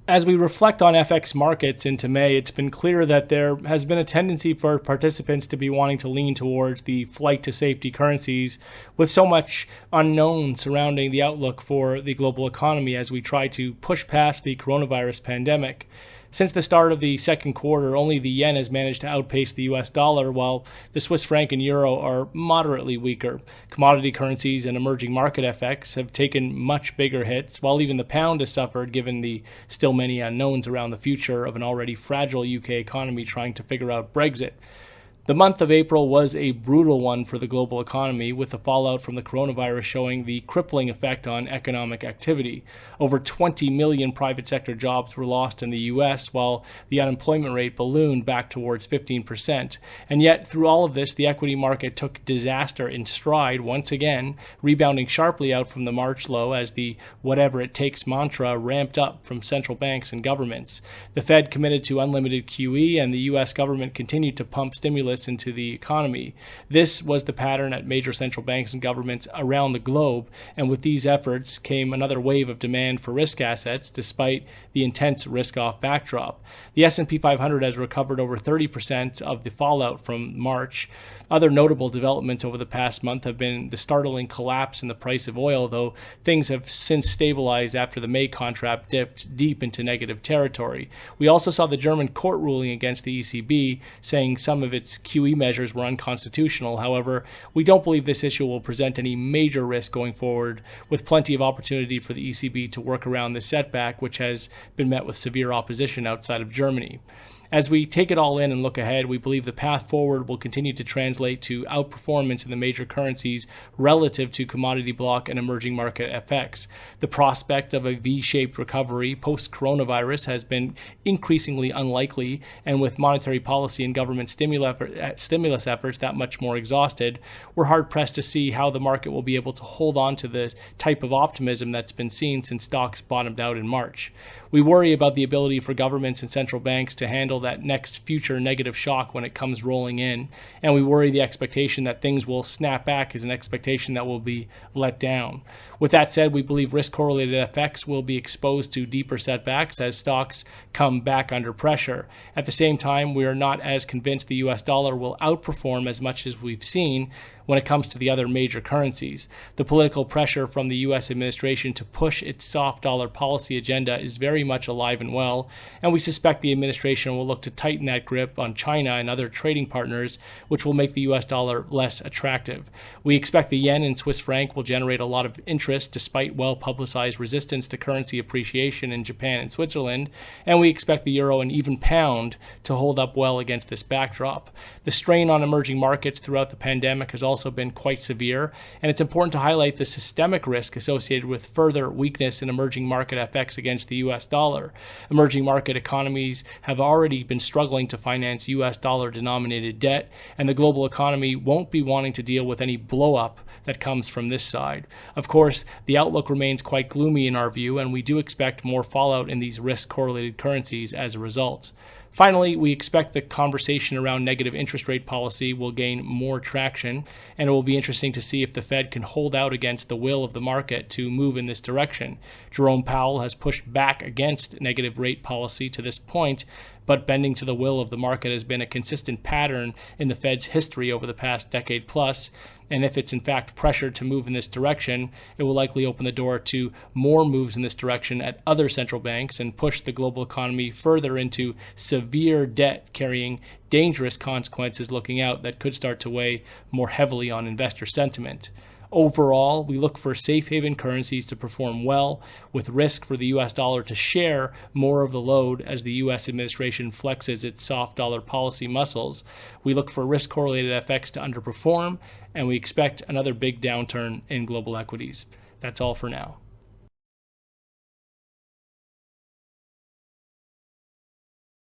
As we reflect on FX markets into May, it's been clear that there has been a tendency for participants to be wanting to lean towards the flight to safety currencies with so much unknown surrounding the outlook for the global economy as we try to push past the coronavirus pandemic. Since the start of the second quarter, only the yen has managed to outpace the US dollar, while the Swiss franc and euro are moderately weaker. Commodity currencies and emerging market FX have taken much bigger hits, while even the pound has suffered given the still many unknowns around the future of an already fragile UK economy trying to figure out Brexit. The month of April was a brutal one for the global economy, with the fallout from the coronavirus showing the crippling effect on economic activity. Over 20 million private sector jobs were lost in the US, while the unemployment rate ballooned back towards 15%. And yet, through all of this, the equity market took disaster in stride once again, rebounding sharply out from the March low as the whatever it takes mantra ramped up from central banks and governments. The Fed committed to unlimited QE, and the US government continued to pump stimulus into the economy. This was the pattern at major central banks and governments around the globe, and with these efforts came another wave of demand for risk assets despite the intense risk-off backdrop. The S&P 500 has recovered over 30% of the fallout from March. Other notable developments over the past month have been the startling collapse in the price of oil, though things have since stabilized after the May contract dipped deep into negative territory. We also saw the German court ruling against the ECB, saying some of its QE measures were unconstitutional. However, we don't believe this issue will present any major risk going forward, with plenty of opportunity for the ECB to work around this setback, which has been met with severe opposition outside of Germany. As we take it all in and look ahead, we believe the path forward will continue to translate to outperformance in the major currencies relative to commodity block and emerging market FX. The prospect of a V-shaped recovery post-coronavirus has been increasingly unlikely, and with monetary policy and government stimulus efforts that much more exhausted, we're hard-pressed to see how the market will be able to hold on to the type of optimism that's been seen since stocks bottomed out in March. We worry about the ability for governments and central banks to handle that next future negative shock when it comes rolling in, and we worry the expectation that things will snap back is an expectation that will be let down. With that said, we believe risk-correlated FX will be exposed to deeper setbacks as stocks come back under pressure. At the same time, we are not as convinced the US dollar will outperform as much as we've seen when it comes to the other major currencies. The political pressure from the US administration to push its soft dollar policy agenda is very much alive and well, and we suspect the administration will look to tighten that grip on China and other trading partners, which will make the US dollar less attractive. We expect the yen and Swiss franc will generate a lot of interest despite well-publicized resistance to currency appreciation in Japan and Switzerland, and we expect the euro and even pound to hold up well against this backdrop. The strain on emerging markets throughout the pandemic has also been quite severe, and it's important to highlight the systemic risk associated with further weakness in emerging market FX against the US dollar. Emerging market economies have already been struggling to finance US dollar denominated debt, and the global economy won't be wanting to deal with any blow-up that comes from this side. Of course, the outlook remains quite gloomy in our view, and we do expect more fallout in these risk-correlated currencies as a result. Finally, we expect the conversation around negative interest rate policy will gain more traction, and it will be interesting to see if the Fed can hold out against the will of the market to move in this direction. Jerome Powell has pushed back against negative rate policy to this point, but bending to the will of the market has been a consistent pattern in the Fed's history over the past decade plus, and if it's in fact pressured to move in this direction, it will likely open the door to more moves in this direction at other central banks and push the global economy further into severe debt, carrying dangerous consequences looking out that could start to weigh more heavily on investor sentiment. Overall, we look for safe haven currencies to perform well, with risk for the US dollar to share more of the load as the US administration flexes its soft dollar policy muscles. We look for risk-correlated FX to underperform, and we expect another big downturn in global equities. That's all for now.